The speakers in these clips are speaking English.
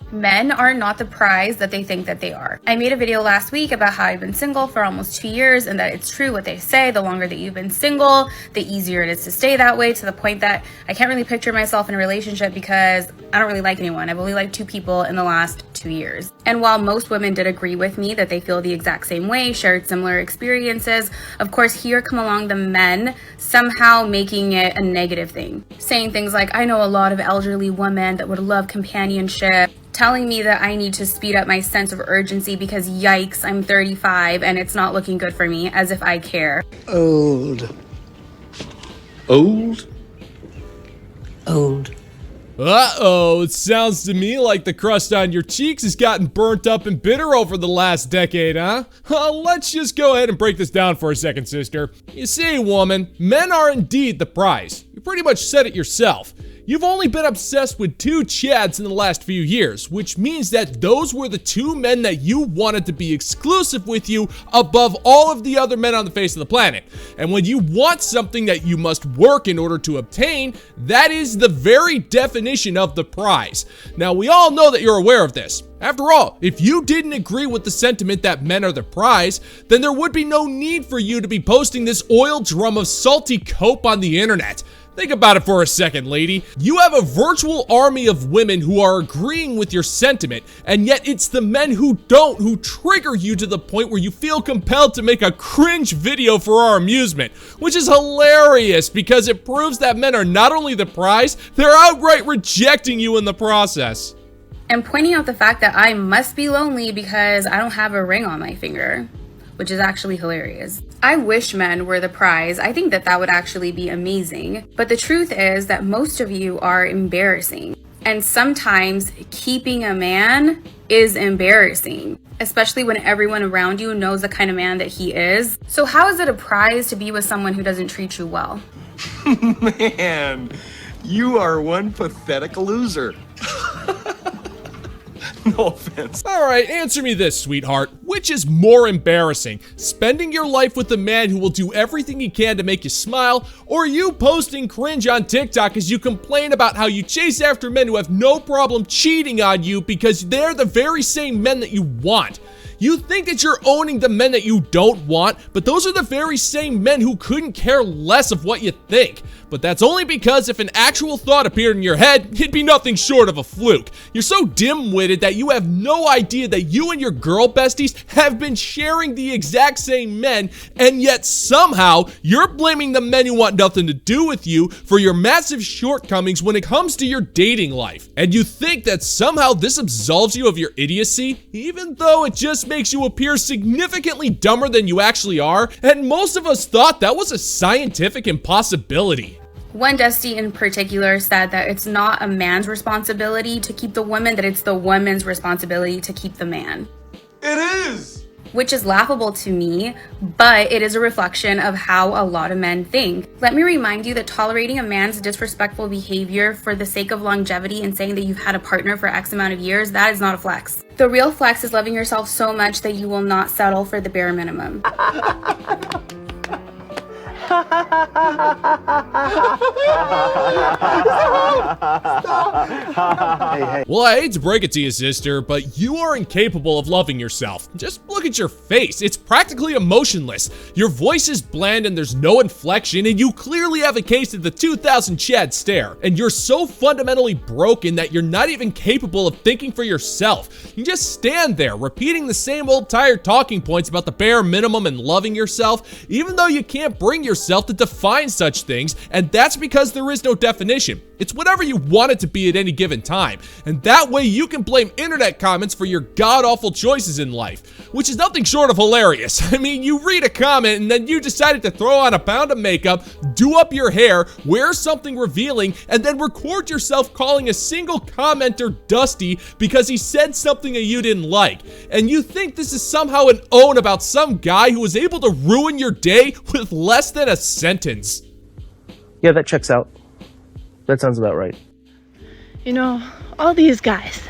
Men are not the prize that they think that they are. I made a video last week about how I've been single for almost 2 years and that it's true what they say. The longer that you've been single, the easier it is to stay that way, to the point that I can't really picture myself in a relationship because I don't really like anyone. I've only liked 2 people in the last 2 years. And while most women did agree with me that they feel the exact same way, shared similar experiences, of course, here come along the men somehow making it a negative thing. Saying things like, I know a lot of elderly women that would love companionship, telling me that I need to speed up my sense of urgency because yikes, I'm 35 and it's not looking good for me, as if I care. Old. Uh-oh, it sounds to me like the crust on your cheeks has gotten burnt up and bitter over the last decade, huh? Let's just go ahead and break this down for a second, sister. You see, woman, men are indeed the prize. You pretty much said it yourself. You've only been obsessed with 2 Chads in the last few years, which means that those were the 2 men that you wanted to be exclusive with you above all of the other men on the face of the planet. And when you want something that you must work in order to obtain, that is the very definition of the prize. Now, we all know that you're aware of this. After all, if you didn't agree with the sentiment that men are the prize, then there would be no need for you to be posting this oil drum of salty cope on the internet. Think about it for a second, lady. You have a virtual army of women who are agreeing with your sentiment, and yet it's the men who don't who trigger you to the point where you feel compelled to make a cringe video for our amusement, which is hilarious because it proves that men are not only the prize, they're outright rejecting you in the process. And pointing out the fact that I must be lonely because I don't have a ring on my finger, which is actually hilarious. I wish men were the prize. I think that that would actually be amazing. But the truth is that most of you are embarrassing. And sometimes keeping a man is embarrassing, especially when everyone around you knows the kind of man that he is. So how is it a prize to be with someone who doesn't treat you well? Man, you are one pathetic loser. No offense. Alright, answer me this, sweetheart. Which is more embarrassing? Spending your life with a man who will do everything he can to make you smile, or you posting cringe on TikTok as you complain about how you chase after men who have no problem cheating on you because they're the very same men that you want? You think that you're owning the men that you don't want, but those are the very same men who couldn't care less of what you think. But that's only because if an actual thought appeared in your head, it'd be nothing short of a fluke. You're so dim-witted that you have no idea that you and your girl besties have been sharing the exact same men, and yet somehow you're blaming the men who want nothing to do with you for your massive shortcomings when it comes to your dating life. And you think that somehow this absolves you of your idiocy, even though it just makes you appear significantly dumber than you actually are, and most of us thought that was a scientific impossibility. One Dusty in particular said that it's not a man's responsibility to keep the woman, that it's the woman's responsibility to keep the man. It is! Which is laughable to me, but it is a reflection of how a lot of men think. Let me remind you that tolerating a man's disrespectful behavior for the sake of longevity and saying that you've had a partner for X amount of years, that is not a flex. The real flex is loving yourself so much that you will not settle for the bare minimum. Well, I hate to break it to you, sister, but you are incapable of loving yourself. Just look at your face. It's practically emotionless. Your voice is bland and there's no inflection, and you clearly have a case of the 2000 Chad stare. And you're so fundamentally broken that you're not even capable of thinking for yourself. You just stand there, repeating the same old tired talking points about the bare minimum and loving yourself, even though you can't bring yourself to define such things, and that's because there is no definition. It's whatever you want it to be at any given time, and that way you can blame internet comments for your god-awful choices in life, which is nothing short of hilarious. I mean, you read a comment and then you decided to throw on a pound of makeup, do up your hair, wear something revealing, and then record yourself calling a single commenter Dusty because he said something that you didn't like, and you think this is somehow an own about some guy who was able to ruin your day with less than a sentence. Yeah, that checks out. That sounds about right. You know, all these guys,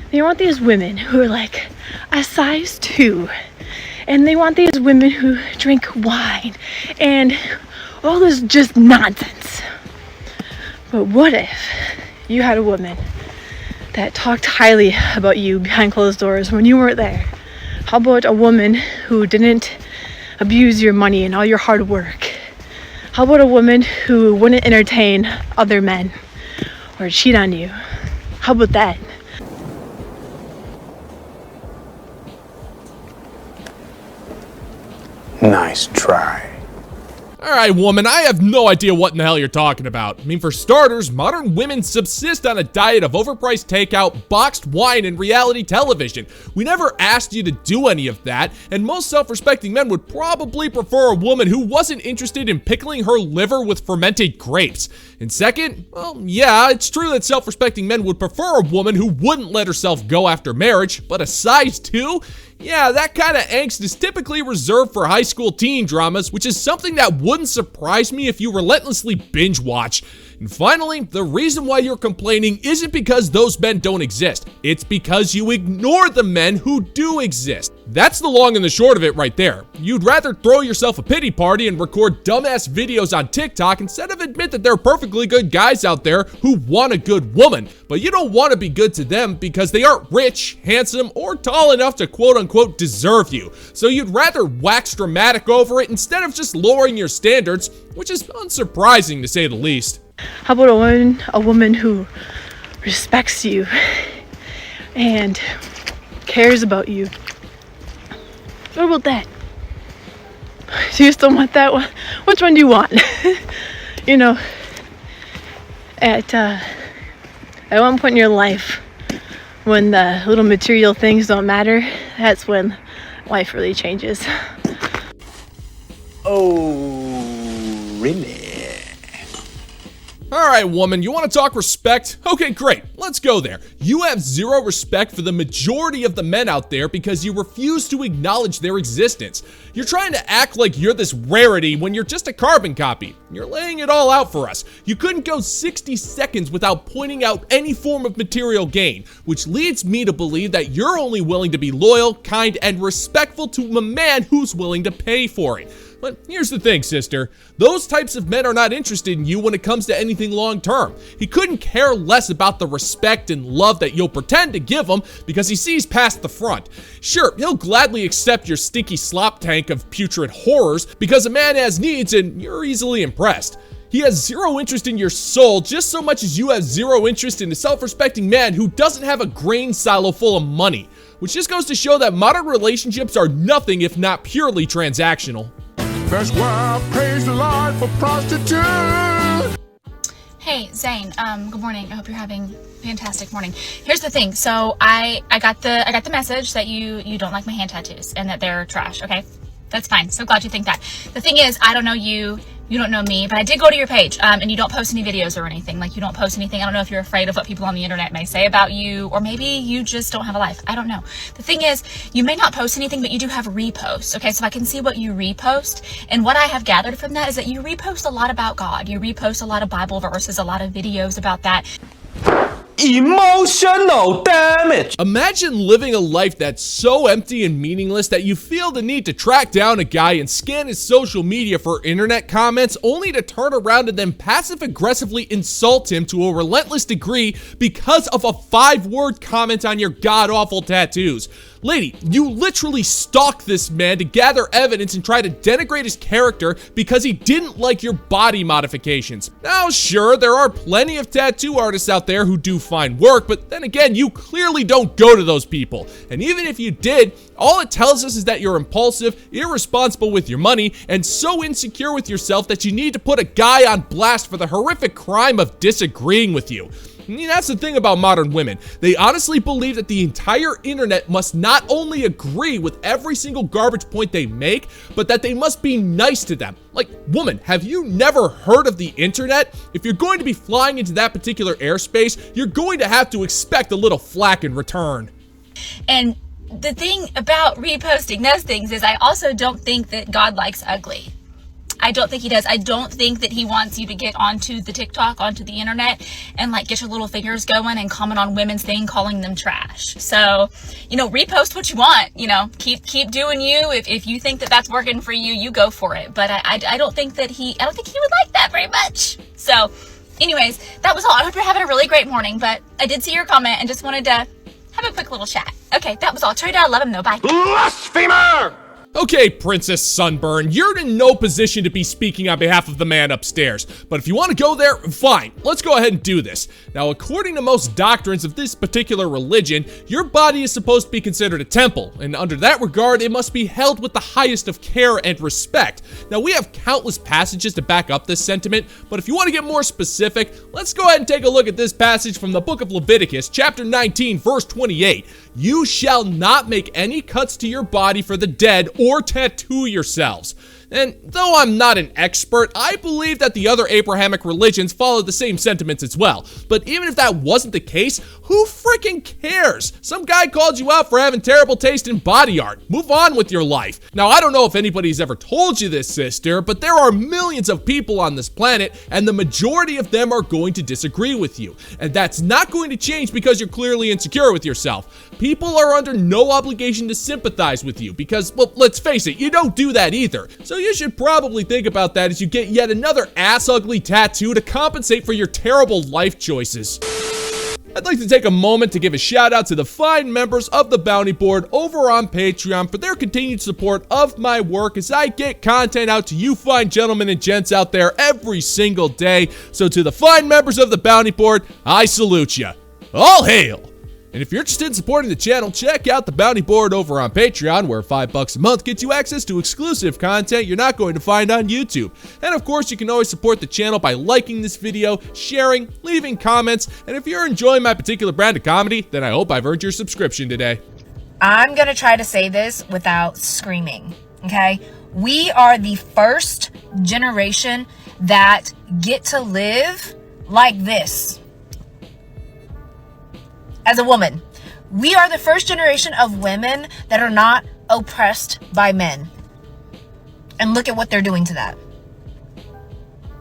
they want these women who are like a size 2. And they want these women who drink wine and all this just nonsense. But what if you had a woman that talked highly about you behind closed doors when you weren't there? How about a woman who didn't abuse your money and all your hard work? How about a woman who wouldn't entertain other men or cheat on you? How about that? Nice try. Alright, woman, I have no idea what in the hell you're talking about. I mean, for starters, modern women subsist on a diet of overpriced takeout, boxed wine, and reality television. We never asked you to do any of that, and most self-respecting men would probably prefer a woman who wasn't interested in pickling her liver with fermented grapes. And second, well, yeah, it's true that self-respecting men would prefer a woman who wouldn't let herself go after marriage, but a size 2? Yeah, that kind of angst is typically reserved for high school teen dramas, which is something that wouldn't surprise me if you relentlessly binge watch. And finally, the reason why you're complaining isn't because those men don't exist. It's because you ignore the men who do exist. That's the long and the short of it right there. You'd rather throw yourself a pity party and record dumbass videos on TikTok instead of admit that there are perfectly good guys out there who want a good woman. But you don't want to be good to them because they aren't rich, handsome, or tall enough to quote-unquote deserve you. So you'd rather wax dramatic over it instead of just lowering your standards, which is unsurprising to say the least. How about a woman who respects you and cares about you? What about that? Do you still want that one? Which one do you want? You know, at one point in your life, when the little material things don't matter, that's when life really changes. Oh, really? Alright, woman, you want to talk respect? Okay, great, let's go there. You have zero respect for the majority of the men out there because you refuse to acknowledge their existence. You're trying to act like you're this rarity when you're just a carbon copy. You're laying it all out for us. You couldn't go 60 seconds without pointing out any form of material gain, which leads me to believe that you're only willing to be loyal, kind, and respectful to a man who's willing to pay for it. But here's the thing, sister. Those types of men are not interested in you when it comes to anything long-term. He couldn't care less about the respect and love that you'll pretend to give him because he sees past the front. Sure, he'll gladly accept your stinky slop tank of putrid horrors because a man has needs and you're easily impressed. He has zero interest in your soul just so much as you have zero interest in a self-respecting man who doesn't have a grain silo full of money. Which just goes to show that modern relationships are nothing if not purely transactional. That's why I praise the Lord for prostitutes. Hey, Zane, good morning. I hope you're having a fantastic morning. Here's the thing. So I got the message that you don't like my hand tattoos and that they're trash, okay? That's fine. So glad you think that. The thing is, I don't know you, you don't know me, but I did go to your page, and you don't post any videos or anything. Like, you don't post anything. I don't know if you're afraid of what people on the internet may say about you, or maybe you just don't have a life. I don't know. The thing is, you may not post anything, but you do have reposts, okay? So I can see what you repost, and what I have gathered from that is that you repost a lot about God. You repost a lot of Bible verses, a lot of videos about that. Emotional damage. Imagine living a life that's so empty and meaningless that you feel the need to track down a guy and scan his social media for internet comments only to turn around and then passive-aggressively insult him to a relentless degree because of a 5-word comment on your god-awful tattoos. Lady, you literally stalked this man to gather evidence and try to denigrate his character because he didn't like your body modifications. Now, sure, there are plenty of tattoo artists out there who do fine work, but then again, you clearly don't go to those people. And even if you did, all it tells us is that you're impulsive, irresponsible with your money, and so insecure with yourself that you need to put a guy on blast for the horrific crime of disagreeing with you. I mean, that's the thing about modern women. They honestly believe that the entire internet must not only agree with every single garbage point they make, but that they must be nice to them. Like, woman, have you never heard of the internet? If you're going to be flying into that particular airspace, you're going to have to expect a little flack in return. And the thing about reposting those things is I also don't think that God likes ugly. I don't think he does. I don't think that he wants you to get onto the TikTok, onto the internet, and like get your little fingers going and comment on women's thing, calling them trash. So, you know, repost what you want, you know, keep doing you. If you think that that's working for you, you go for it. But I don't think that I don't think he would like that very much. So Anyways, that was all. I hope you're having a really great morning, but I did see your comment and just wanted to have a quick little chat. Okay, that was all. Trade out. Love him though. Bye. Blasphemer! Okay, Princess Sunburn, you're in no position to be speaking on behalf of the man upstairs, but if you want to go there, fine, let's go ahead and do this. Now, according to most doctrines of this particular religion, your body is supposed to be considered a temple, and under that regard, it must be held with the highest of care and respect. Now, we have countless passages to back up this sentiment, but if you want to get more specific, let's go ahead and take a look at this passage from the book of Leviticus, chapter 19, verse 28. You shall not make any cuts to your body for the dead or tattoo yourselves. And though I'm not an expert, I believe that the other Abrahamic religions follow the same sentiments as well. But even if that wasn't the case, who freaking cares? Some guy called you out for having terrible taste in body art. Move on with your life. Now, I don't know if anybody's ever told you this, sister, but there are millions of people on this planet, and the majority of them are going to disagree with you. And that's not going to change because you're clearly insecure with yourself. People are under no obligation to sympathize with you because, well, let's face it, you don't do that either. So you should probably think about that as you get yet another ass-ugly tattoo to compensate for your terrible life choices. I'd like to take a moment to give a shout out to the fine members of the Bounty Board over on Patreon for their continued support of my work as I get content out to you fine gentlemen and gents out there every single day. So to the fine members of the Bounty Board, I salute ya. All hail! And if you're interested in supporting the channel, check out the Bounty Board over on Patreon, where $5 a month gets you access to exclusive content you're not going to find on YouTube. And of course, you can always support the channel by liking this video, sharing, leaving comments, and if you're enjoying my particular brand of comedy, then I hope I've earned your subscription today. I'm gonna try to say this without screaming, okay? We are the first generation that get to live like this. As a woman, we are the first generation of women that are not oppressed by men. And look at what they're doing to that.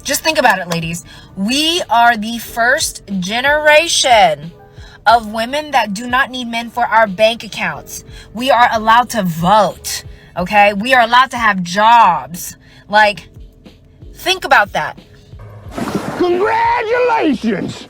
Just think about it, ladies. We are the first generation of women that do not need men for our bank accounts. We are allowed to vote, okay? We are allowed to have jobs. Like, think about that. Congratulations!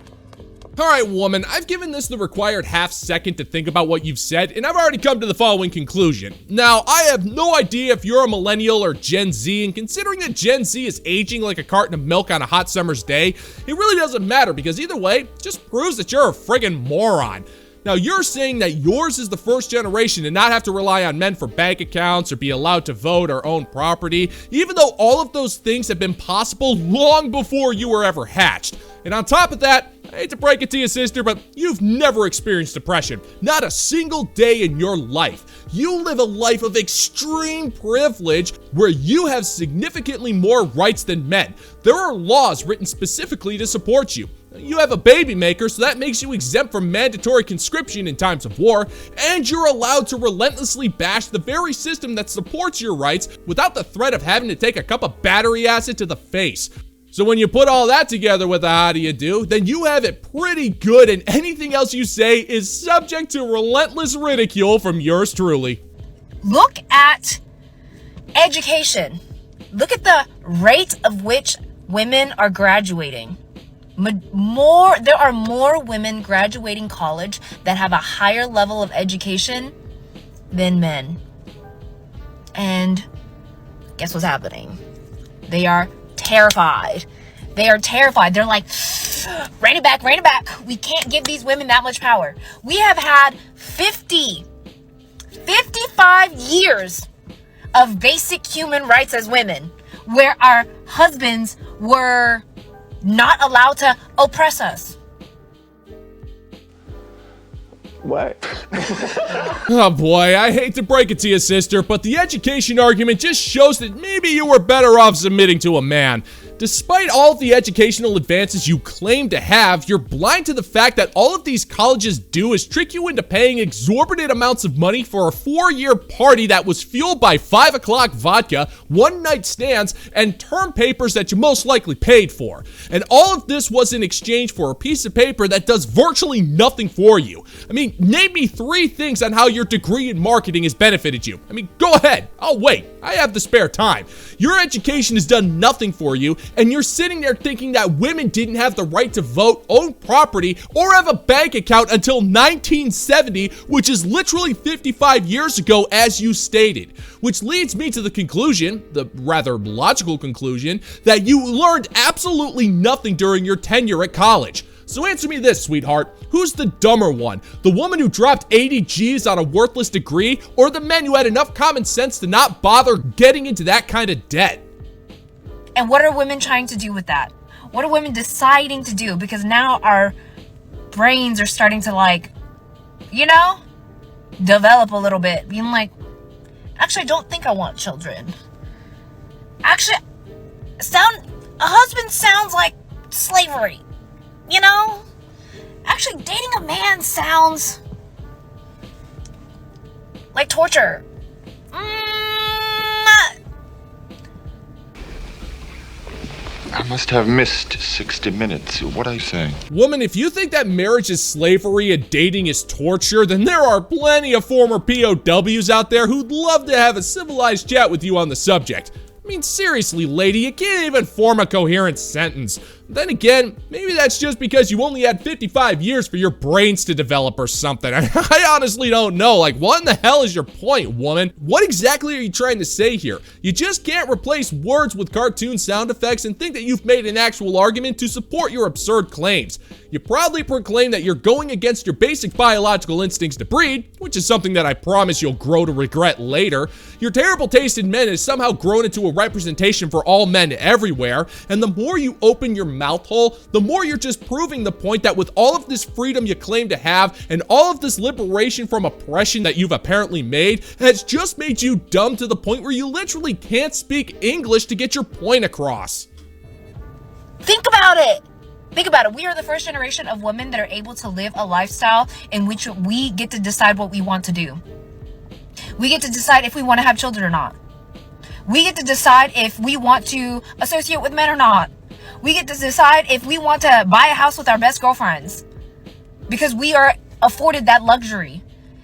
Alright, woman, I've given this the required half second to think about what you've said, and I've already come to the following conclusion. Now, I have no idea if you're a millennial or Gen Z, and considering that Gen Z is aging like a carton of milk on a hot summer's day, it really doesn't matter, because either way, it just proves that you're a friggin' moron. Now, you're saying that yours is the first generation to not have to rely on men for bank accounts or be allowed to vote or own property, even though all of those things have been possible long before you were ever hatched. And on top of that, I hate to break it to you, sister, but you've never experienced depression. Not a single day in your life. You live a life of extreme privilege where you have significantly more rights than men. There are laws written specifically to support you. You have a baby maker, so that makes you exempt from mandatory conscription in times of war, and you're allowed to relentlessly bash the very system that supports your rights without the threat of having to take a cup of battery acid to the face. So when you put all that together with a how do you do, then you have it pretty good, and anything else you say is subject to relentless ridicule from yours truly. Look at education. Look at the rate of which women are graduating. There are more women graduating college that have a higher level of education than men. And guess what's happening? They are terrified. They are terrified. They're like, rein it back, rein it back. We can't give these women that much power. We have had 55 years of basic human rights as women, where our husbands were not allowed to oppress us. What? Oh boy, I hate to break it to you, sister, but the education argument just shows that maybe you were better off submitting to a man. Despite all of the educational advances you claim to have, you're blind to the fact that all of these colleges do is trick you into paying exorbitant amounts of money for a 4-year party that was fueled by 5 o'clock vodka, one-night stands, and term papers that you most likely paid for. And all of this was in exchange for a piece of paper that does virtually nothing for you. I mean, name me 3 things on how your degree in marketing has benefited you. I mean, go ahead. I'll wait. I have the spare time. Your education has done nothing for you, and you're sitting there thinking that women didn't have the right to vote, own property, or have a bank account until 1970, which is literally 55 years ago, as you stated. Which leads me to the conclusion, the rather logical conclusion, that you learned absolutely nothing during your tenure at college. So answer me this, sweetheart. Who's the dumber one? The woman who dropped 80 G's on a worthless degree, or the men who had enough common sense to not bother getting into that kind of debt? And what are women trying to do with that? What are women deciding to do? Because now our brains are starting to, like, you know, develop a little bit. Being like, actually, I don't think I want children. Actually, a husband sounds like slavery. You know? Actually, dating a man sounds like torture. I must have missed 60 minutes. What are you saying? Woman, if you think that marriage is slavery and dating is torture, then there are plenty of former POWs out there who'd love to have a civilized chat with you on the subject. I mean, seriously, lady, you can't even form a coherent sentence. Then again, maybe that's just because you only had 55 years for your brains to develop or something. I honestly don't know. Like, what in the hell is your point, woman? What exactly are you trying to say here? You just can't replace words with cartoon sound effects and think that you've made an actual argument to support your absurd claims. You proudly proclaim that you're going against your basic biological instincts to breed, which is something that I promise you'll grow to regret later. Your terrible taste in men has somehow grown into a representation for all men everywhere, and the more you open your mouth hole, the more you're just proving the point that with all of this freedom you claim to have and all of this liberation from oppression that you've apparently made has just made you dumb to the point where you literally can't speak English to get your point across. Think about it. Think about it. We are the first generation of women that are able to live a lifestyle in which we get to decide what we want to do. We get to decide if we want to have children or not. We get to decide if we want to associate with men or not. We get to decide if we want to buy a house with our best girlfriends. Because we are afforded that luxury.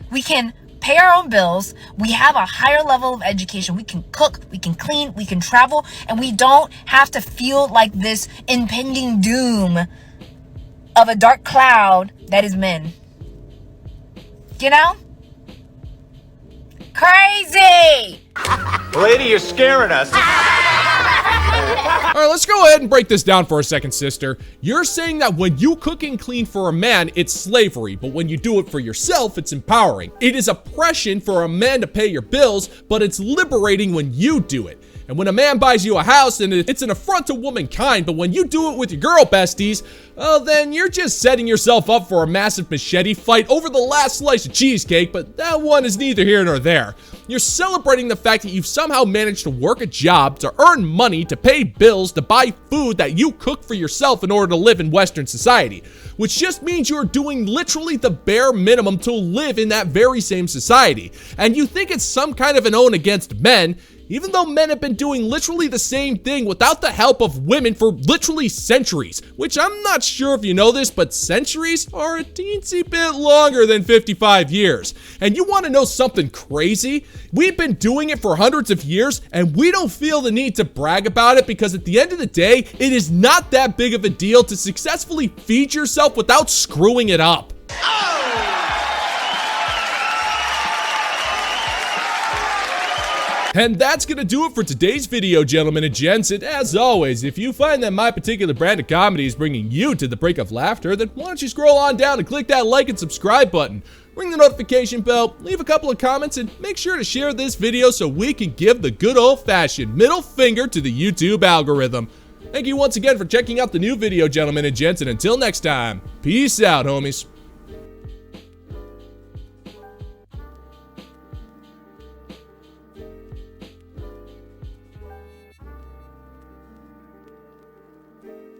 We can pay our own bills. We have a higher level of education. We can cook, we can clean, we can travel, and we don't have to feel like this impending doom of a dark cloud that is men. You know? Crazy! Lady, you're scaring us. Alright, let's go ahead and break this down for a second, sister. You're saying that when you cook and clean for a man, it's slavery, but when you do it for yourself, it's empowering. It is oppression for a man to pay your bills, but it's liberating when you do it. And when a man buys you a house, then it's an affront to womankind, but when you do it with your girl besties, well, then you're just setting yourself up for a massive machete fight over the last slice of cheesecake, but that one is neither here nor there. You're celebrating the fact that you've somehow managed to work a job, to earn money, to pay bills, to buy food that you cook for yourself in order to live in Western society, which just means you're doing literally the bare minimum to live in that very same society. And you think it's some kind of an own against men, even though men have been doing literally the same thing without the help of women for literally centuries, which I'm not sure if you know this, but centuries are a teensy bit longer than 55 years. And you want to know something crazy? We've been doing it for hundreds of years, and we don't feel the need to brag about it because at the end of the day, it is not that big of a deal to successfully feed yourself without screwing it up. And that's gonna do it for today's video, gentlemen and gents. And as always, if you find that my particular brand of comedy is bringing you to the brink of laughter, then why don't you scroll on down and click that like and subscribe button. Ring the notification bell, leave a couple of comments, and make sure to share this video so we can give the good old-fashioned middle finger to the YouTube algorithm. Thank you once again for checking out the new video, gentlemen and gents, and until next time, peace out, homies.